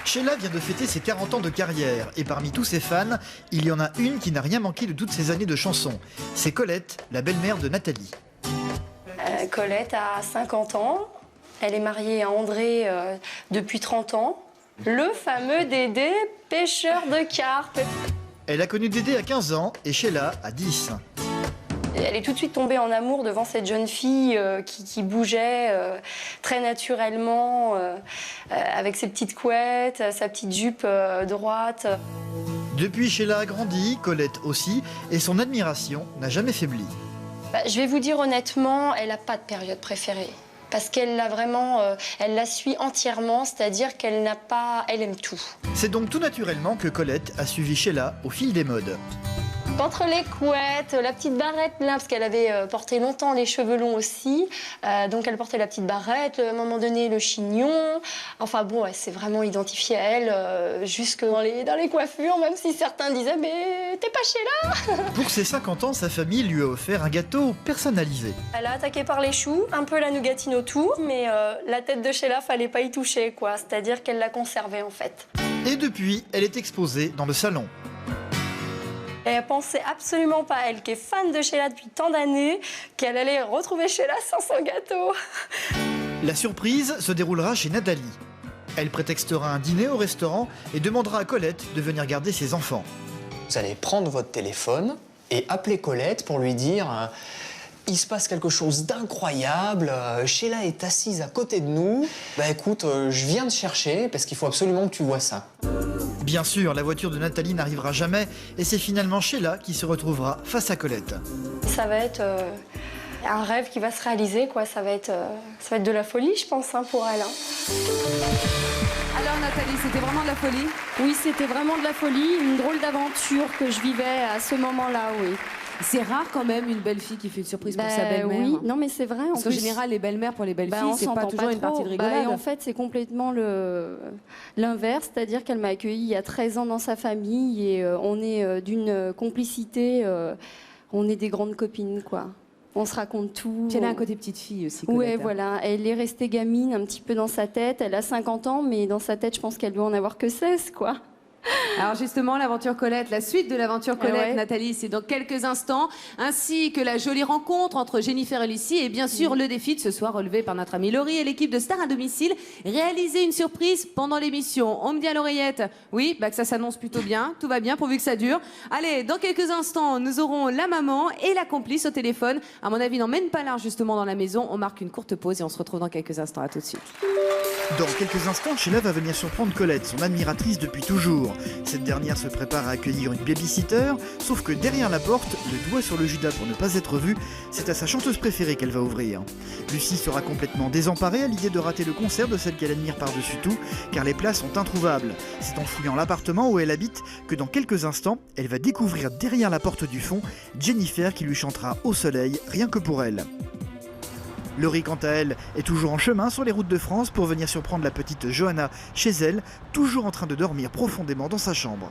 Sheila vient de fêter ses 40 ans de carrière et parmi tous ses fans, il y en a une qui n'a rien manqué de toutes ces années de chansons. C'est Colette, la belle-mère de Nathalie. Colette a 50 ans, elle est mariée à André depuis 30 ans. Le fameux Dédé, pêcheur de carpes. Elle a connu Dédé à 15 ans et Sheila à 10. Elle est tout de suite tombée en amour devant cette jeune fille qui bougeait très naturellement, avec ses petites couettes, sa petite jupe droite. Depuis, Sheila a grandi, Colette aussi, et son admiration n'a jamais faibli. Je vais vous dire honnêtement, elle n'a pas de période préférée. Parce qu'elle l'a vraiment, elle la suit entièrement, c'est-à-dire qu'elle n'a pas, elle aime tout. C'est donc tout naturellement que Colette a suivi Sheila au fil des modes. Entre les couettes, la petite barrette là, parce qu'elle avait porté longtemps les cheveux longs aussi, donc elle portait la petite barrette, à un moment donné le chignon. Enfin bon, elle s'est vraiment identifiée à elle jusque dans les coiffures, même si certains disaient mais t'es pas Sheila. Pour ses 50 ans, sa famille lui a offert un gâteau personnalisé. Elle a attaqué par les choux, un peu la nougatine autour, mais la tête de Sheila, fallait pas y toucher quoi, c'est-à-dire qu'elle l'a conservée en fait. Et depuis, elle est exposée dans le salon. Elle pensait absolument pas, elle qui est fan de Sheila depuis tant d'années, qu'elle allait retrouver Sheila sans son gâteau. La surprise se déroulera chez Nathalie. Elle prétextera un dîner au restaurant et demandera à Colette de venir garder ses enfants. Vous allez prendre votre téléphone et appeler Colette pour lui dire il se passe quelque chose d'incroyable, Sheila est assise à côté de nous. Bah écoute, je viens de chercher parce qu'il faut absolument que tu vois ça. Bien sûr, la voiture de Nathalie n'arrivera jamais et c'est finalement Sheila qui se retrouvera face à Colette. Ça va être un rêve qui va se réaliser, quoi. Ça va être de la folie, je pense, hein, pour elle. Alors Nathalie, c'était vraiment de la folie? Oui, c'était vraiment de la folie, une drôle d'aventure que je vivais à ce moment-là, oui. C'est rare quand même une belle fille qui fait une surprise pour sa belle-mère. Oui, non mais c'est vrai. Parce qu'en général, les belles-mères pour les belles filles, c'est pas toujours une partie de rigolade. Et en fait, c'est complètement l'inverse, c'est-à-dire qu'elle m'a accueillie il y a 13 ans dans sa famille et on est d'une complicité, on est des grandes copines, quoi. On se raconte tout. Puis elle a un côté petite fille aussi. Colette. Ouais, voilà. Elle est restée gamine un petit peu dans sa tête. Elle a 50 ans, mais dans sa tête, je pense qu'elle doit en avoir que 16, quoi. Alors justement, l'aventure Colette, la suite de l'aventure Colette, ouais. Nathalie, c'est dans quelques instants, ainsi que la jolie rencontre entre Jennifer et Lucie, et bien sûr le défi de ce soir relevé par notre amie Laurie et l'équipe de Star à domicile, réaliser une surprise pendant l'émission. On me dit à l'oreillette, oui, que ça s'annonce plutôt bien, tout va bien pourvu que ça dure. Allez, dans quelques instants, nous aurons la maman et la complice au téléphone. À mon avis, n'emmène pas large justement dans la maison. On marque une courte pause et on se retrouve dans quelques instants. À tout de suite. Dans quelques instants, Sheila va venir surprendre Colette, son admiratrice depuis toujours. Cette dernière se prépare à accueillir une babysitter, sauf que derrière la porte, le doigt sur le judas pour ne pas être vue, c'est à sa chanteuse préférée qu'elle va ouvrir. Lucie sera complètement désemparée à l'idée de rater le concert de celle qu'elle admire par-dessus tout, car les places sont introuvables. C'est en fouillant l'appartement où elle habite que dans quelques instants, elle va découvrir derrière la porte du fond Jennifer qui lui chantera Au soleil, rien que pour elle. Laurie, quant à elle, est toujours en chemin sur les routes de France pour venir surprendre la petite Johanna chez elle, toujours en train de dormir profondément dans sa chambre.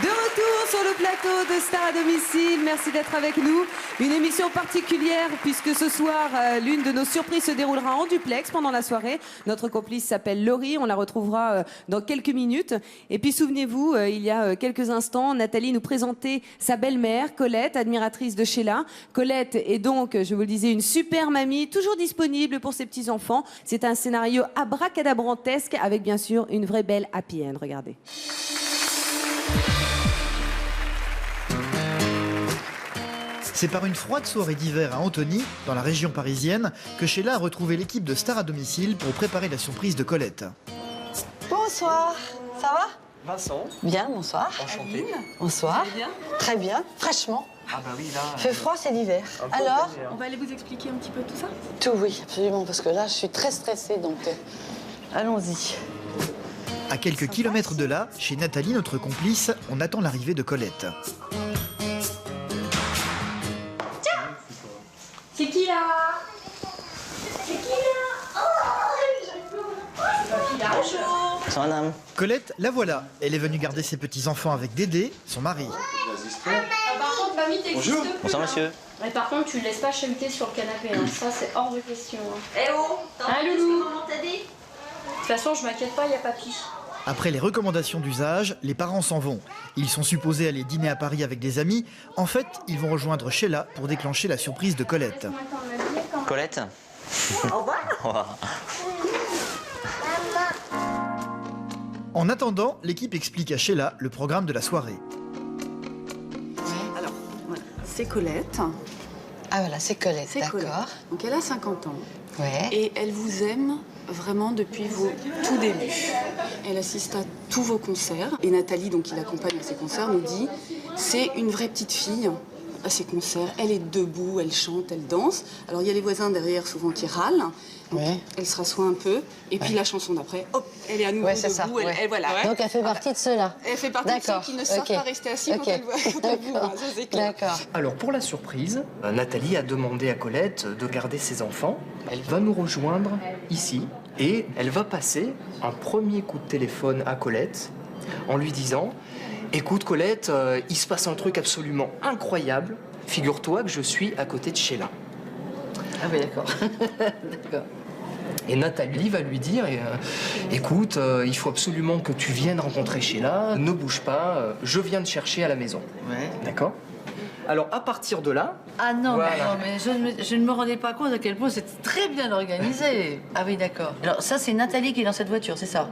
De retour sur le plateau de Star à domicile, merci d'être avec nous. Une émission particulière puisque ce soir, l'une de nos surprises se déroulera en duplex pendant la soirée. Notre complice s'appelle Laurie, on la retrouvera dans quelques minutes. Et puis souvenez-vous, il y a quelques instants, Nathalie nous présentait sa belle-mère, Colette, admiratrice de Sheila. Colette est donc, je vous le disais, une super mamie, toujours disponible pour ses petits-enfants. C'est un scénario abracadabrantesque avec bien sûr une vraie belle happy end, regardez. C'est par une froide soirée d'hiver à Antony, dans la région parisienne, que Sheila a retrouvé l'équipe de Star à domicile pour préparer la surprise de Colette. Bonsoir, ça va? Vincent. Bien, bonsoir. Enchanté. Bonsoir. Très bien, fraîchement. Ah bah oui, là... Il fait froid, c'est l'hiver. Alors? On va aller vous expliquer un petit peu tout ça? Tout, oui, absolument, parce que là, je suis très stressée, donc allons-y. À quelques kilomètres de là, chez Nathalie, notre complice, on attend l'arrivée de Colette. C'est qui là? C'est qui là? C'est qui là? Bonjour. Bonjour, madame. Colette, la voilà. Elle est venue garder ses petits-enfants avec Dédé, son mari. Par contre, mamie, t'existes plus. Bonsoir monsieur. Et par contre, tu le laisses pas chahuter sur le canapé, hein. Ça c'est hors de question. Hein. Eh oh, t'as entendu ce que maman t'a dit? De toute façon, je m'inquiète pas, il y a papy. Après les recommandations d'usage, les parents s'en vont. Ils sont supposés aller dîner à Paris avec des amis. En fait, ils vont rejoindre Sheila pour déclencher la surprise de Colette. Colette? Au revoir. En attendant, l'équipe explique à Sheila le programme de la soirée. Alors, voilà, c'est Colette. Ah voilà, c'est Colette, C'est Colette. d'accord. Donc elle a 50 ans. Ouais. Et elle vous aime vraiment depuis vos tout débuts. Elle assiste à tous vos concerts. Et Nathalie, donc, qui l'accompagne à ses concerts, nous dit c'est une vraie petite fille à ses concerts. Elle est debout, elle chante, elle danse. Alors il y a les voisins derrière souvent qui râlent. Donc, Ouais. elle se rassoit un peu. Et puis la chanson d'après, hop, elle est à nouveau Ouais, c'est debout. ça, Elle, ouais. elle- voilà. Donc elle fait partie de ceux-là. Elle fait partie de ceux D'accord, qui ne savent ok. pas rester assis Ok. quand elle voit vous. D'accord. Ça, c'est clair. D'accord. Alors pour la surprise, Nathalie a demandé à Colette de garder ses enfants. Elle va nous rejoindre ici et elle va passer un premier coup de téléphone à Colette en lui disant « Écoute Colette, il se passe un truc absolument incroyable. Figure-toi que je suis à côté de Sheila. Ah oui, d'accord. » D'accord. Et Nathalie va lui dire Écoute, il faut absolument que tu viennes rencontrer Sheila. Ne bouge pas, je viens te chercher à la maison. Ouais. D'accord ? Alors à partir de là, Ah non, Voilà. mais, non, mais je ne me rendais pas compte à quel point c'était très bien organisé. Ah oui, d'accord. Alors ça, c'est Nathalie qui est dans cette voiture, c'est ça?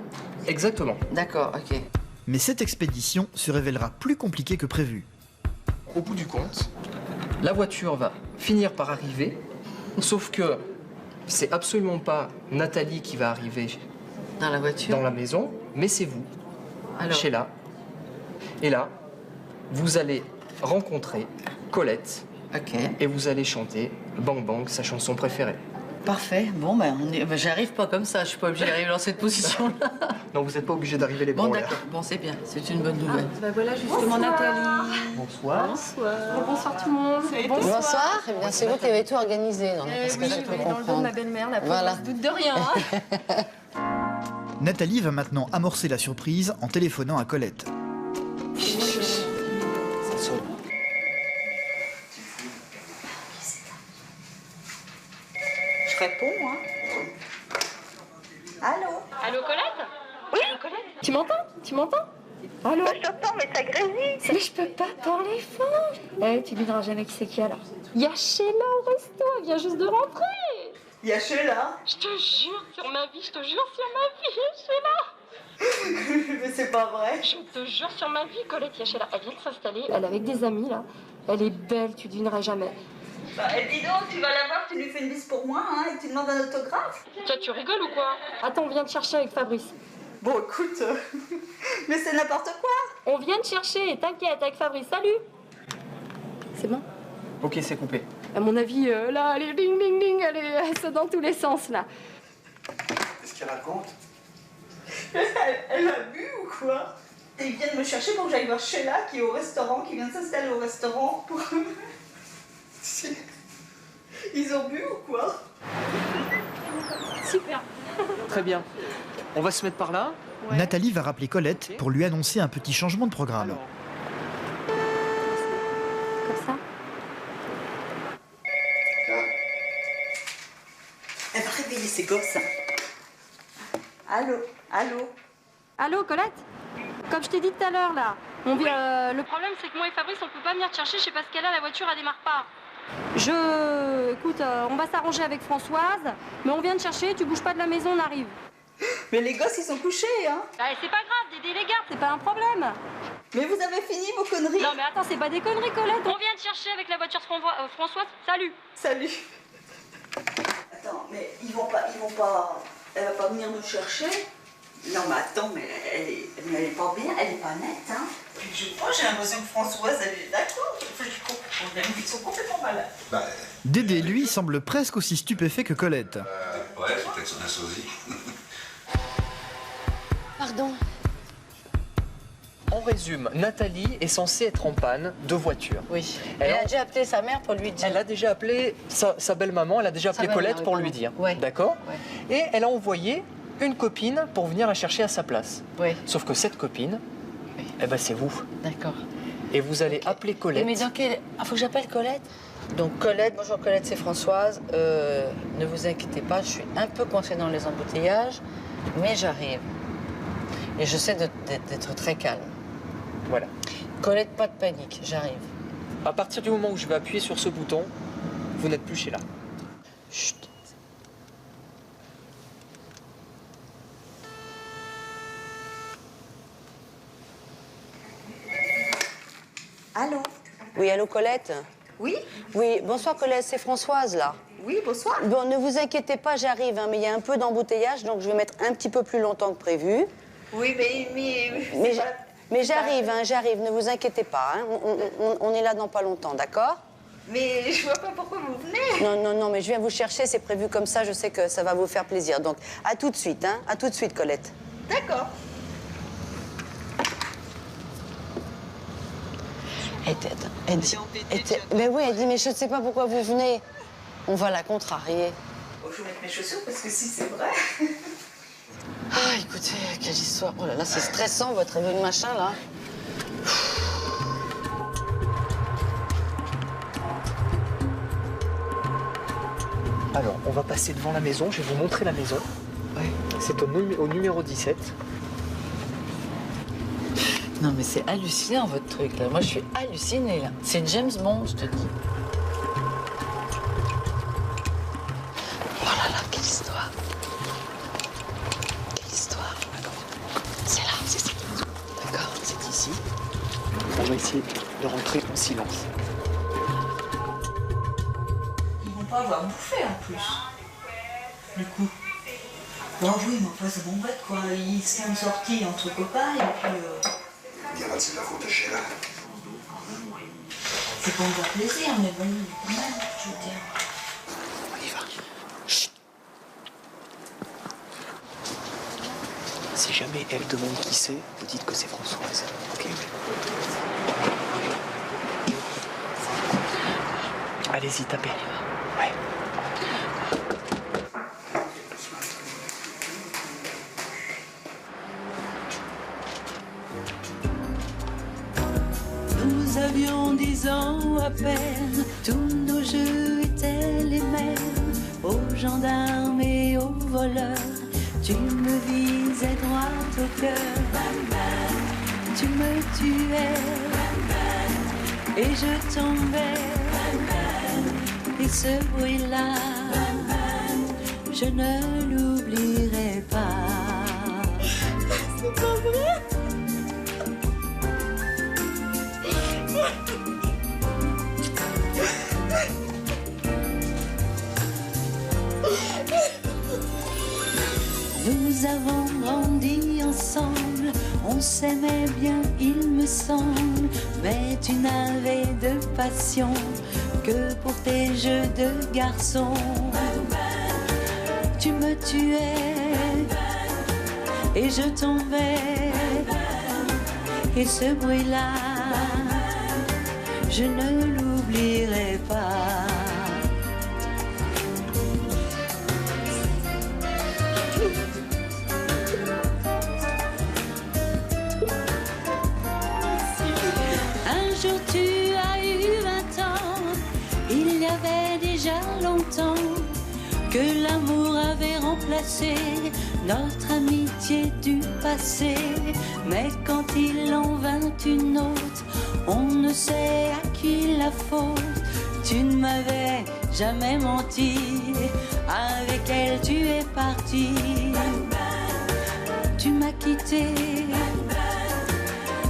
exactement. D'accord, ok. Mais cette expédition se révélera plus compliquée que prévu. Au bout du compte, la voiture va finir par arriver, sauf que c'est absolument pas Nathalie qui va arriver Dans la voiture. dans la maison, mais c'est vous, Alors, Sheila. Et là, vous allez rencontrer Colette ok. et vous allez chanter Bang Bang, sa chanson préférée. Parfait. Bon, ben, j'arrive pas comme ça. Je suis pas obligée d'arriver dans cette position-là. Non, vous n'êtes pas obligé d'arriver les bras Bon, en l'air. d'accord. Bon, c'est bien. C'est une bonne nouvelle. Bah voilà justement Nathalie. Bonsoir. Bonsoir tout le monde. Bonsoir. Eh bien, c'est vous qui avez tout organisé. Non, parce que Oui, je je peux vais aller dans le dos de comprendre. ma belle-mère, la pauvre, Voilà. elle se doute de rien. Hein. Nathalie va maintenant amorcer la surprise en téléphonant à Colette. Je réponds, moi. Allô? Allô Colette? Oui Colette? Tu m'entends? Tu m'entends? Allô? Je t'entends, mais ça grésille. Mais je peux pas parler fort. Eh, tu diras jamais qui c'est qui alors. Il y a Sheila au resto, elle vient juste de rentrer. Il y a Sheila. Je te jure sur ma vie, je te jure sur ma vie, Sheila. Mais c'est pas vrai. Je te jure sur ma vie, Colette, il y a Sheila. Elle vient de s'installer, elle est avec des amis là. Elle est belle, tu devineras jamais. Bah, dis donc, tu vas la voir, tu lui fais une bise pour moi, hein, et tu demandes un autographe. Toi, tu rigoles ou quoi? Attends, on vient te chercher avec Fabrice. Bon, écoute, mais c'est n'importe quoi. On vient te chercher, t'inquiète, avec Fabrice. Salut. C'est bon? Ok, c'est coupé. À mon avis, là, elle est ding ding ding, elle saute dans tous les sens là. Qu'est-ce qu'elle raconte? Elle a bu ou quoi? Et ils viennent me chercher pour que j'aille voir Sheila qui est au restaurant, qui vient de s'installer au restaurant pour... Ils ont bu ou quoi? Super. Très bien. On va se mettre par là. Nathalie va rappeler Colette pour lui annoncer un petit changement de programme. Alors, Comme ça. Elle va réveiller ses gosses. Allô? Allô? Allô, Colette? Comme je t'ai dit tout à l'heure là, le problème c'est que moi et Fabrice on peut pas venir te chercher, je sais pas ce qu'elle a, la voiture elle démarre pas. Écoute, on va s'arranger avec Françoise, mais on vient te chercher, tu bouges pas de la maison, on arrive. Mais les gosses, ils sont couchés, hein? Bah, c'est pas grave, Dédé les garde, c'est pas un problème. Mais vous avez fini vos conneries? Non mais attends, c'est pas des conneries Colette, on vient te chercher avec la voiture Françoise, salut. Salut. Attends, mais ils vont pas... Elle va pas venir nous chercher? Non, mais attends, mais elle est pas bien, elle est pas nette, hein? Je sais pas, j'ai l'impression que Françoise, elle est d'accord. Ils sont complètement malades. Bah, Dédé, lui, semble presque aussi stupéfait que Colette. ouais, c'est peut-être son sosie. Pardon. on résume. Nathalie est censée être en panne de voiture. Oui. Elle Elle a- a déjà appelé sa mère pour lui dire. Elle a déjà appelé sa belle-maman, elle a déjà Sa appelé belle-mère, Colette oui, pour pardon. lui dire. Ouais. D'accord Ouais. Et elle a envoyé une copine pour venir la chercher à sa place. Oui, Sauf que cette copine, Oui. eh ben c'est vous. d'accord. Et vous allez appeler Colette. Mais dans quel... Ah, faut que j'appelle Colette? Donc Colette, bonjour Colette, c'est Françoise. Ne vous inquiétez pas, je suis un peu coincée dans les embouteillages, mais j'arrive. Et j'essaie d'être très calme. Voilà. Colette, pas de panique, j'arrive. À partir du moment où je vais appuyer sur ce bouton, vous n'êtes plus chez là. Chut. Allô? Oui, allô Colette? Oui? Oui, bonsoir Colette, c'est Françoise là. Oui, bonsoir. Bon, ne vous inquiétez pas, j'arrive, hein, mais il y a un peu d'embouteillage, donc je vais mettre un petit peu plus longtemps que prévu. Oui, Mais j'arrive, hein, j'arrive, ne vous inquiétez pas, hein, on est là dans pas longtemps, d'accord? Mais je vois pas pourquoi vous venez. Non, mais je viens vous chercher, c'est prévu comme ça, je sais que ça va vous faire plaisir. Donc, à tout de suite, hein, à tout de suite Colette. D'accord. Mais oui, elle dit, mais je ne sais pas pourquoi vous venez. On va la contrarier. Oh, je vais mettre mes chaussures parce que si c'est vrai. Ah, écoutez, quelle histoire. Oh là là, c'est stressant, votre réveil de machin, là. Alors, on va passer devant la maison, je vais vous montrer la maison. Ouais. C'est au numéro 17. Non mais c'est hallucinant votre truc là. Moi je suis hallucinée là. C'est James Bond, je te dis. Oh là là, quelle histoire. Quelle histoire. C'est là, c'est ça. D'accord, c'est ici. On va essayer de rentrer en silence. Ils vont pas avoir bouffé en plus. Du coup. Bon oui, mais enfin c'est bon bête quoi. Ils sont sortis entre copains et puis... On dira que c'est de la faute à Sheila. C'est pour me faire plaisir, mais bon, quand même, je veux dire. On y va. Chut. Si jamais elle demande qui c'est, vous dites que c'est Françoise. Ok. Allez-y, tapez. Ouais. Nous avions 10 ans à peine, tous nos jeux étaient les mêmes. Aux gendarmes et aux voleurs, tu me visais droit au cœur. Tu me tuais et je tombais. Et ce bruit-là, je ne l'oublierai pas. C'est pas vrai? Nous avons grandi ensemble, on s'aimait bien, il me semble, mais tu n'avais de passion que pour tes jeux de garçon. Tu me tuais et je tombais, et ce bruit-là, je ne l'oublierai pas. Un jour tu as eu 20 ans, il y avait déjà longtemps que l'amour avait remplacé notre amitié du passé. Mais quand il en vint une autre, on ne sait à qui la faute. Tu ne m'avais jamais menti, avec elle tu es parti. Tu m'as quitté,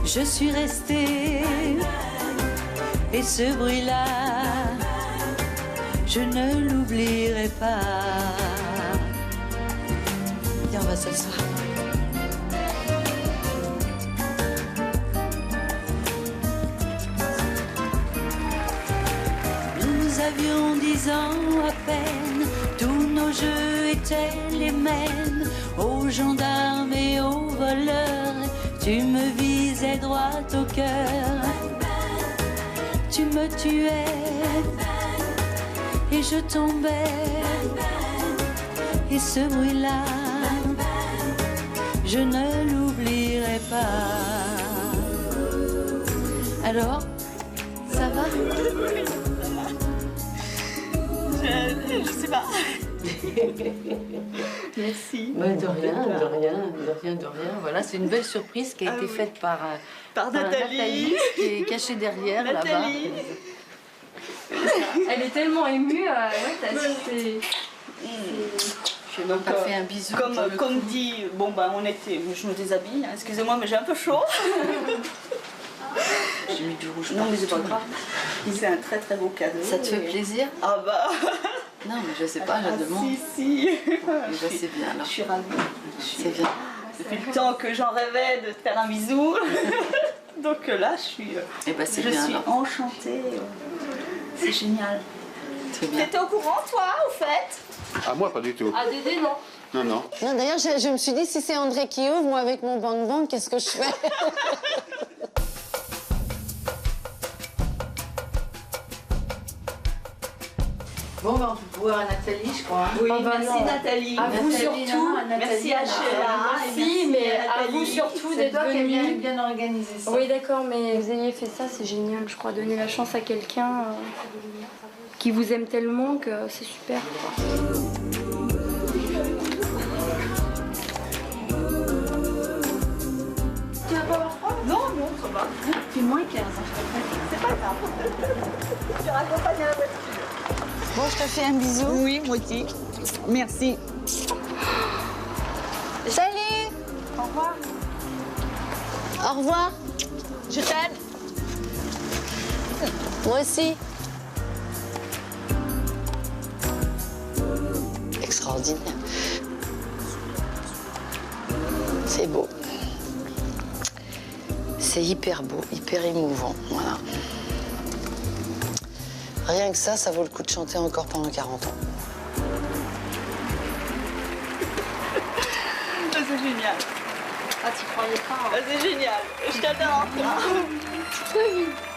je suis restée, et ce bruit-là, je ne l'oublierai pas. Viens, on va s'asseoir. Nous avions 10 ans à peine, tous nos jeux étaient les mêmes. Aux gendarmes et aux voleurs, tu me visais droit au cœur. Tu me tuais et je tombais, et ce bruit-là, je ne l'oublierai pas. Alors, ça va? Je sais pas. Merci. Ouais, de rien. Voilà, c'est une belle surprise qui a été faite par Nathalie, qui est cachée derrière là-bas. Elle est tellement émue. Je n'ai même pas fait un bisou. Comme dit, bon ben on était, je me déshabille, hein, excusez-moi mais j'ai un peu chaud. J'ai mis du rouge. Non mais c'est pas grave. C'est un très très beau cadeau. Ça te fait plaisir? Ah bah. Non mais je sais pas, je demande. Si. C'est bien alors. Je suis ravie. C'est bien. Depuis le temps que j'en rêvais de te faire un bisou. Donc là je suis. Je suis enchantée. C'est génial. Très bien. T'étais au courant toi au fait? Ah, moi, pas du tout. Ah, Dédé, non. Non. Non, d'ailleurs, je me suis dit, si c'est André qui ouvre, moi, avec mon bang-bang, qu'est-ce que je fais? Bon, ben, on peut boire à Nathalie, je crois. Oui, merci Nathalie. À vous Nathalie, surtout. Merci à Sheila. Merci, mais à vous surtout d'être venue. bien organisé ça. Oui, d'accord, mais vous ayez fait ça, c'est génial. Je crois donner la chance à quelqu'un qui vous aime tellement que c'est super. Tu vas pas avoir froid? Non, ça va. Puis moins 15. C'est pas grave. Je raccompagne à la voiture. Bon, je te fais un bisou. Oui, moi aussi. Merci. Salut! Au revoir. Au revoir. Je t'aime. Moi aussi. Extraordinaire. C'est beau. C'est hyper beau, hyper émouvant. Voilà. Rien que ça vaut le coup de chanter encore pendant 40 ans. C'est génial. Ah, tu croyais pas? C'est génial. Je t'adore. Très vite.